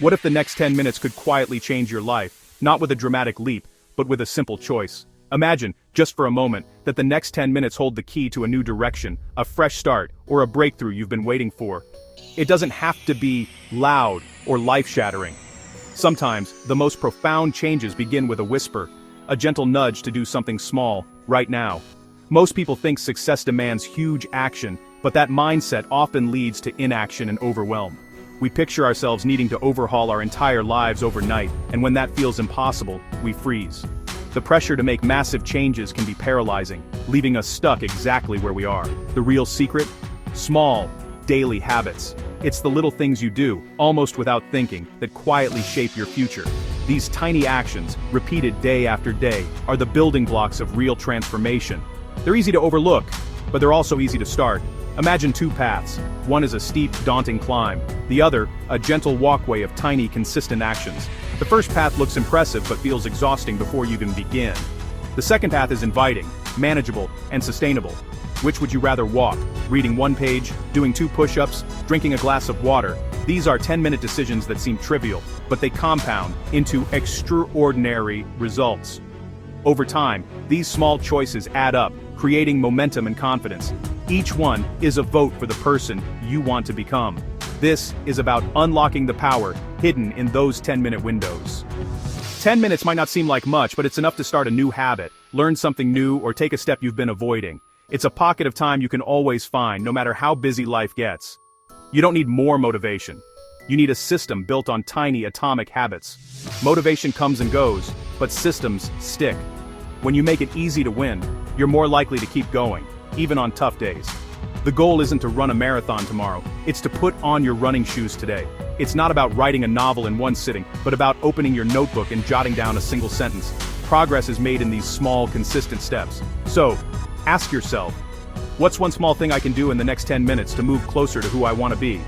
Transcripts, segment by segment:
What if the next 10 minutes could quietly change your life, not with a dramatic leap, but with a simple choice? Imagine, just for a moment, that the next 10 minutes hold the key to a new direction, a fresh start, or a breakthrough you've been waiting for. It doesn't have to be loud or life-shattering. Sometimes, the most profound changes begin with a whisper, a gentle nudge to do something small, right now. Most people think success demands huge action, but that mindset often leads to inaction and overwhelm. We picture ourselves needing to overhaul our entire lives overnight, and when that feels impossible, we freeze. The pressure to make massive changes can be paralyzing, leaving us stuck exactly where we are. The real secret? Small, daily habits. It's the little things you do, almost without thinking, that quietly shape your future. These tiny actions, repeated day after day, are the building blocks of real transformation. They're easy to overlook, but they're also easy to start. Imagine two paths. One is a steep, daunting climb. The other, a gentle walkway of tiny, consistent actions. The first path looks impressive but feels exhausting before you even begin. The second path is inviting, manageable, and sustainable. Which would you rather walk? Reading one page, doing 2 push-ups, drinking a glass of water? These are 10-minute decisions that seem trivial, but they compound into extraordinary results. Over time, these small choices add up, creating momentum and confidence. Each one is a vote for the person you want to become. This is about unlocking the power hidden in those 10-minute windows. 10 minutes might not seem like much, but it's enough to start a new habit, learn something new, or take a step you've been avoiding. It's a pocket of time you can always find, no matter how busy life gets. You don't need more motivation. You need a system built on tiny atomic habits. Motivation comes and goes, but systems stick. When you make it easy to win, you're more likely to keep going, even on tough days. The goal isn't to run a marathon tomorrow, it's to put on your running shoes today. It's not about writing a novel in one sitting, but about opening your notebook and jotting down a single sentence. Progress is made in these small, consistent steps. So, ask yourself, what's one small thing I can do in the next 10 minutes to move closer to who I want to be?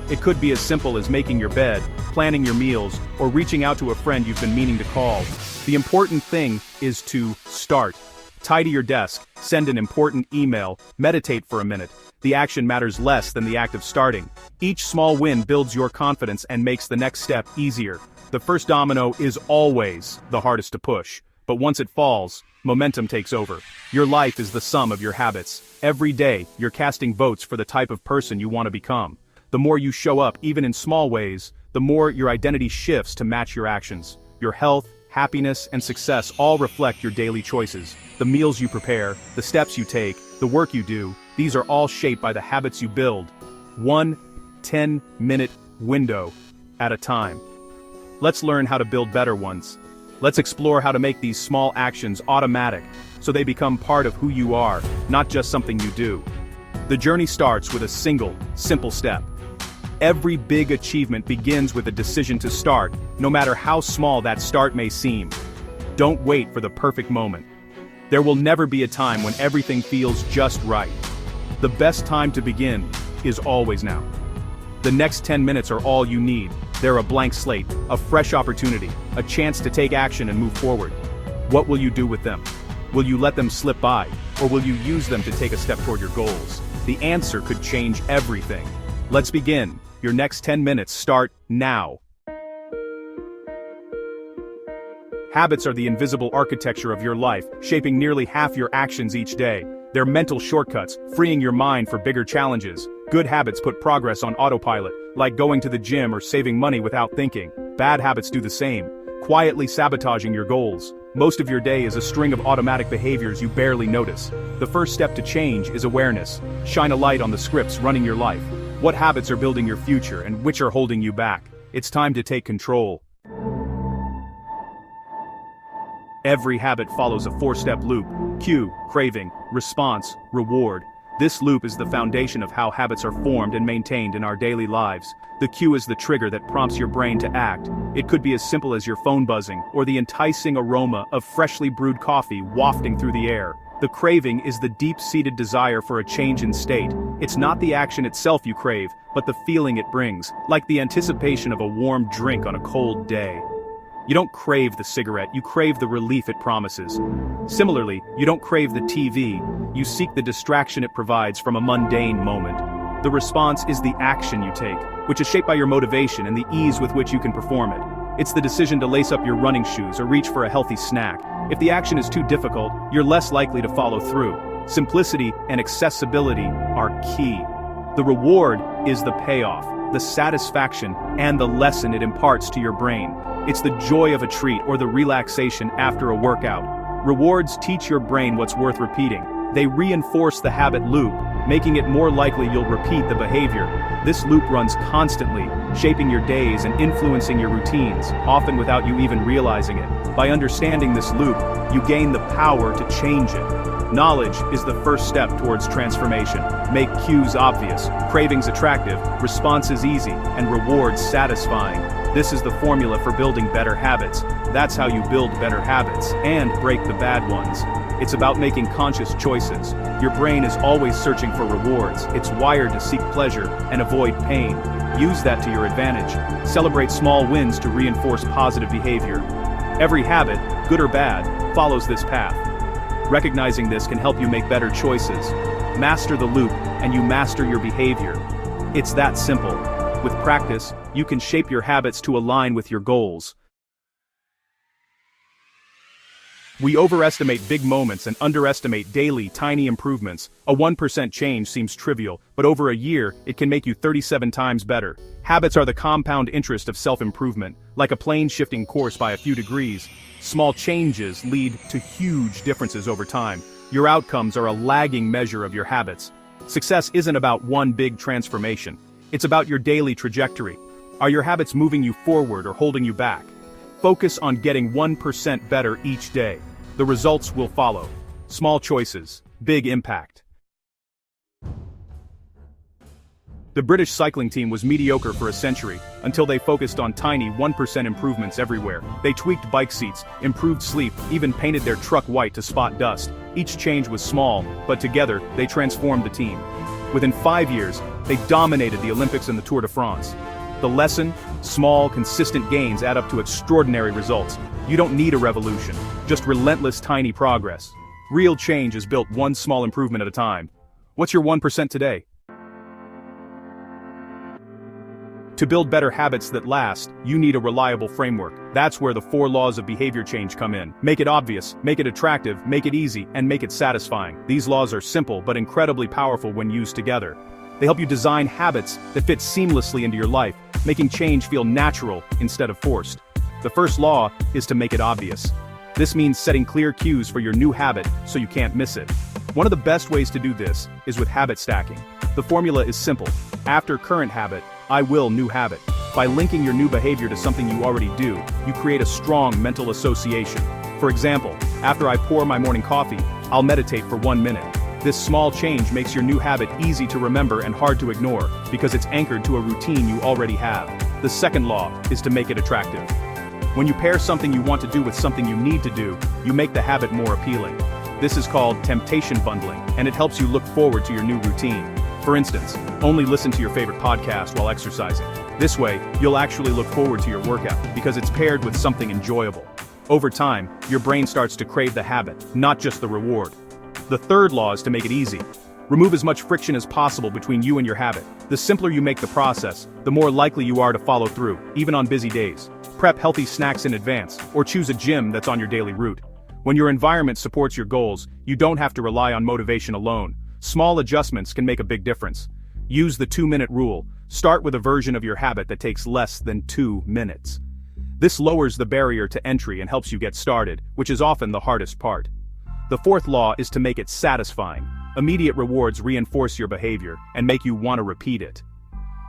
It could be as simple as making your bed, planning your meals, or reaching out to a friend you've been meaning to call. The important thing is to start. Tidy your desk, send an important email, meditate for a minute. The action matters less than the act of starting. Each small win builds your confidence and makes the next step easier. The first domino is always the hardest to push, but once it falls, momentum takes over. Your life is the sum of your habits. Every day, you're casting votes for the type of person you want to become. The more you show up, even in small ways, the more your identity shifts to match your actions. Your health, happiness, and success all reflect your daily choices. The meals you prepare, the steps you take, the work you do, these are all shaped by the habits you build. One 10-minute window at a time. Let's learn how to build better ones. Let's explore how to make these small actions automatic, so they become part of who you are, not just something you do. The journey starts with a single, simple step. Every big achievement begins with a decision to start, no matter how small that start may seem. Don't wait for the perfect moment. There will never be a time when everything feels just right. The best time to begin is always now. The next 10 minutes are all you need. They're a blank slate, a fresh opportunity, a chance to take action and move forward. What will you do with them? Will you let them slip by, or will you use them to take a step toward your goals? The answer could change everything. Let's begin. Your next 10 minutes start now. Habits are the invisible architecture of your life, shaping nearly half your actions each day. They're mental shortcuts, freeing your mind for bigger challenges. Good habits put progress on autopilot, like going to the gym or saving money without thinking. Bad habits do the same, quietly sabotaging your goals. Most of your day is a string of automatic behaviors you barely notice. The first step to change is awareness. Shine a light on the scripts running your life. What habits are building your future and which are holding you back? It's time to take control. Every habit follows a 4-step loop: cue, craving, response, reward. This loop is the foundation of how habits are formed and maintained in our daily lives. The cue is the trigger that prompts your brain to act. It could be as simple as your phone buzzing, or the enticing aroma of freshly brewed coffee wafting through the air. The craving is the deep-seated desire for a change in state. It's not the action itself you crave, but the feeling it brings, like the anticipation of a warm drink on a cold day. You don't crave the cigarette, you crave the relief it promises. Similarly, you don't crave the TV, you seek the distraction it provides from a mundane moment. The response is the action you take, which is shaped by your motivation and the ease with which you can perform it. It's the decision to lace up your running shoes or reach for a healthy snack. If the action is too difficult, you're less likely to follow through. Simplicity and accessibility are key. The reward is the payoff, the satisfaction, and the lesson it imparts to your brain. It's the joy of a treat or the relaxation after a workout. Rewards teach your brain what's worth repeating. They reinforce the habit loop, making it more likely you'll repeat the behavior. This loop runs constantly, shaping your days and influencing your routines, often without you even realizing it. By understanding this loop, you gain the power to change it. Knowledge is the first step towards transformation. Make cues obvious, cravings attractive, responses easy, and rewards satisfying. This is the formula for building better habits. That's how you build better habits and break the bad ones. It's about making conscious choices. Your brain is always searching for rewards. It's wired to seek pleasure and avoid pain. Use that to your advantage. Celebrate small wins to reinforce positive behavior. Every habit, good or bad, follows this path. Recognizing this can help you make better choices. Master the loop, and you master your behavior. It's that simple. With practice, you can shape your habits to align with your goals. We overestimate big moments and underestimate daily, tiny improvements. A 1% change seems trivial, but over a year, it can make you 37 times better. Habits are the compound interest of self-improvement. Like a plane shifting course by a few degrees, small changes lead to huge differences over time. Your outcomes are a lagging measure of your habits. Success isn't about one big transformation. It's about your daily trajectory. Are your habits moving you forward or holding you back? Focus on getting 1% better each day. The results will follow. Small choices, big impact. The British cycling team was mediocre for a century, until they focused on tiny 1% improvements everywhere. They tweaked bike seats, improved sleep, even painted their truck white to spot dust. Each change was small, but together, they transformed the team. Within 5 years, they dominated the Olympics and the Tour de France. The lesson? Small, consistent gains add up to extraordinary results. You don't need a revolution, just relentless tiny progress. Real change is built one small improvement at a time. What's your 1% today? To build better habits that last, you need a reliable framework. That's where the 4 laws of behavior change come in. Make it obvious, make it attractive, make it easy, and make it satisfying. These laws are simple but incredibly powerful when used together. They help you design habits that fit seamlessly into your life, making change feel natural instead of forced. The first law is to make it obvious. This means setting clear cues for your new habit so you can't miss it. One of the best ways to do this is with habit stacking. The formula is simple. After current habit, I will new habit. By linking your new behavior to something you already do, you create a strong mental association. For example, after I pour my morning coffee, I'll meditate for 1 minute. This small change makes your new habit easy to remember and hard to ignore, because it's anchored to a routine you already have. The second law is to make it attractive. When you pair something you want to do with something you need to do, you make the habit more appealing. This is called temptation bundling, and it helps you look forward to your new routine. For instance, only listen to your favorite podcast while exercising. This way, you'll actually look forward to your workout, because it's paired with something enjoyable. Over time, your brain starts to crave the habit, not just the reward. The third law is to make it easy. Remove as much friction as possible between you and your habit. The simpler you make the process, the more likely you are to follow through, even on busy days. Prep healthy snacks in advance, or choose a gym that's on your daily route. When your environment supports your goals, you don't have to rely on motivation alone. Small adjustments can make a big difference. Use the 2-minute rule. Start with a version of your habit that takes less than 2 minutes. This lowers the barrier to entry and helps you get started, which is often the hardest part. The fourth law is to make it satisfying. Immediate rewards reinforce your behavior and make you want to repeat it.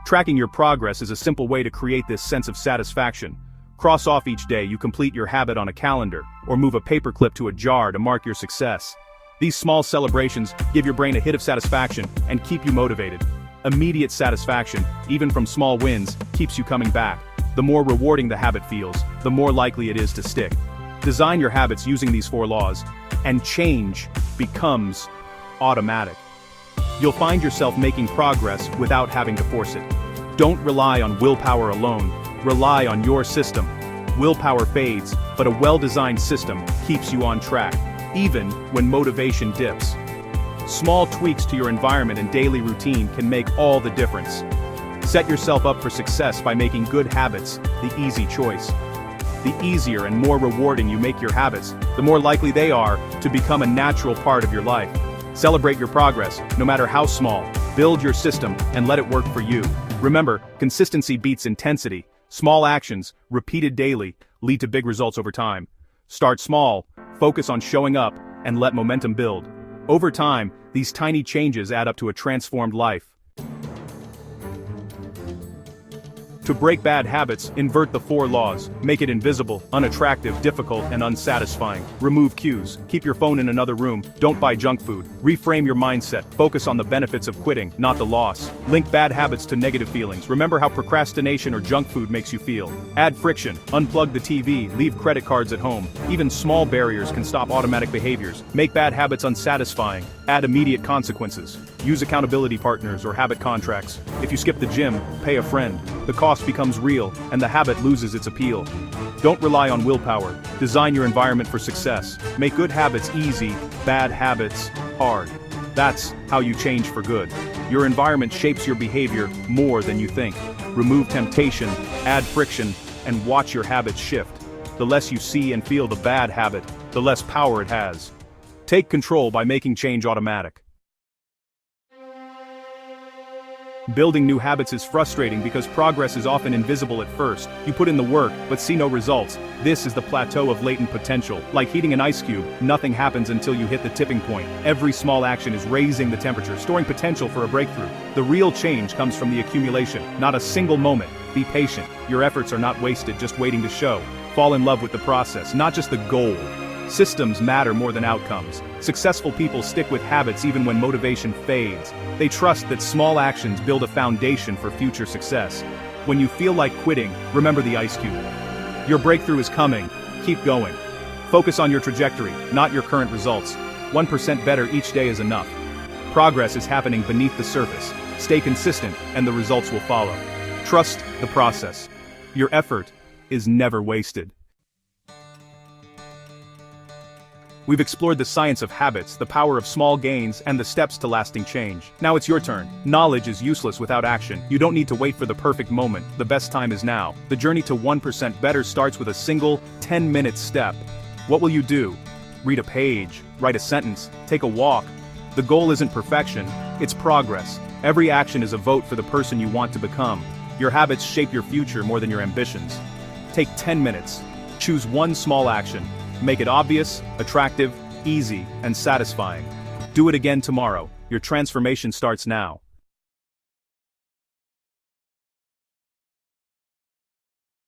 Tracking your progress is a simple way to create this sense of satisfaction. Cross off each day you complete your habit on a calendar, or move a paperclip to a jar to mark your success. These small celebrations give your brain a hit of satisfaction and keep you motivated. Immediate satisfaction, even from small wins, keeps you coming back. The more rewarding the habit feels, the more likely it is to stick. Design your habits using these 4 laws, and change becomes automatic. You'll find yourself making progress without having to force it. Don't rely on willpower alone, rely on your system. Willpower fades, but a well-designed system keeps you on track, even when motivation dips. Small tweaks to your environment and daily routine can make all the difference. Set yourself up for success by making good habits the easy choice. The easier and more rewarding you make your habits, the more likely they are to become a natural part of your life. Celebrate your progress, no matter how small. Build your system and let it work for you. Remember, consistency beats intensity. Small actions, repeated daily, lead to big results over time. Start small, focus on showing up, and let momentum build. Over time, these tiny changes add up to a transformed life. To break bad habits, invert the 4 laws. Make it invisible, unattractive, difficult, and unsatisfying. Remove cues. Keep your phone in another room. Don't buy junk food. Reframe your mindset. Focus on the benefits of quitting, not the loss. Link bad habits to negative feelings. Remember how procrastination or junk food makes you feel. Add friction. Unplug the TV. Leave credit cards at home. Even small barriers can stop automatic behaviors. Make bad habits unsatisfying. Add immediate consequences. Use accountability partners or habit contracts. If you skip the gym, pay a friend. The cost becomes real, and the habit loses its appeal. Don't rely on willpower. Design your environment for success. Make good habits easy, bad habits hard. That's how you change for good. Your environment shapes your behavior more than you think. Remove temptation, add friction, and watch your habits shift. The less you see and feel the bad habit, the less power it has. Take control by making change automatic. Building new habits is frustrating because progress is often invisible at first. You put in the work, but see no results. This is the plateau of latent potential. Like heating an ice cube, nothing happens until you hit the tipping point. Every small action is raising the temperature, storing potential for a breakthrough. The real change comes from the accumulation, not a single moment. Be patient. Your efforts are not wasted just waiting to show. Fall in love with the process, not just the goal. Systems matter more than outcomes. Successful people stick with habits even when motivation fades. They trust that small actions build a foundation for future success. When you feel like quitting, remember the ice cube. Your breakthrough is coming. Keep going. Focus on your trajectory, not your current results. 1% better each day is enough. Progress is happening beneath the surface. Stay consistent, and the results will follow. Trust the process. Your effort is never wasted. We've explored the science of habits, the power of small gains, and the steps to lasting change. Now it's your turn. Knowledge is useless without action. You don't need to wait for the perfect moment. The best time is now. The journey to 1% better starts with a single 10-minute step. What will you do? Read a page, write a sentence, take a walk. The goal isn't perfection, it's progress. Every action is a vote for the person you want to become. Your habits shape your future more than your ambitions. Take 10 minutes. Choose one small action. Make it obvious, attractive, easy, and satisfying. Do it again tomorrow. Your transformation starts now.